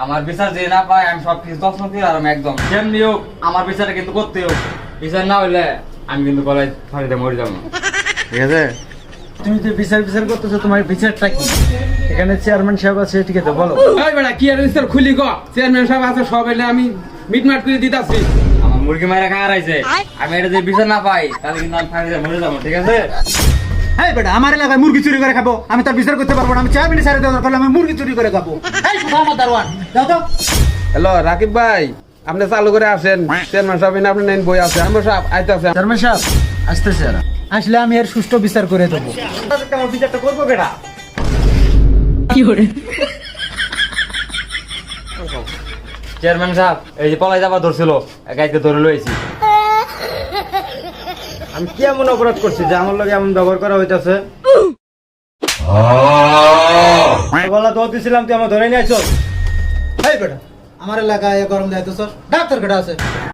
আমার বিচার যে না পায় আমি সব কিছু তছনছ করে আর আমি একদম যেমনি হোক আমার বিচারটা কিন্তু করতে হোক। বিচার না হইলে আমি কিন্তু গলায় ফাঁড়িতে মরে যাবো না, ঠিক আছে? তুমি যে বিচার বিচার করতেছো, তোমার বিচারটা কি? এখানে চেয়ারম্যান সাহেব আছে, ঠিক আছে, বলো। এই বেটা কি আর বিচার খুলি গো, চেয়ারম্যান সাহেব আছে সব এলে আমি মিটমাট করে দিতাছি। আমার মুরগি মায়েরা খাওয়া রাইছে, আমি এটা যদি বিচার না পাই তাহলে কিন্তু আমি ফাঁড়িতে মরে যাবো, ঠিক আছে? এই বেটা, আমার এলাকায় মুরগি চুরি করে খাবো, আমি তার বিচার করতে পারবো না। আমি চেয়ারম্যান সাহেব দেওয়ার করলে আমি মুরগি চুরি করে খাবো। এই কোথাও আমার দারোয়ান, যাও তো। হ্যালো রাকিব ভাই, আপনি চালু করে আসেন। চেয়ারম্যান সাহেব আপনি নেন বই আছে, আমরা সব আইতে আছে। চেয়ারম্যান সাহেব আসতেছে, আসলে আমি এর সুষ্ঠু বিচার করে দেবো। আমার বিচারটা করবো কেটা? চেয়ারম্যান সাহেব, এই যে পলাই যাবা ধরছিল, গাইকে ধরে লইছি। আমি কি এমন অপরাধ করছি যে আমার লগে এমন ব্যবহার করা হইতাছে? গলা দোয়া দিছিলাম, তুই আমার ধরে নিয়ে আসছ। এই বেটা, আমার এলাকায় গরম দেয় তো, ডাক্তার কেটা আছে?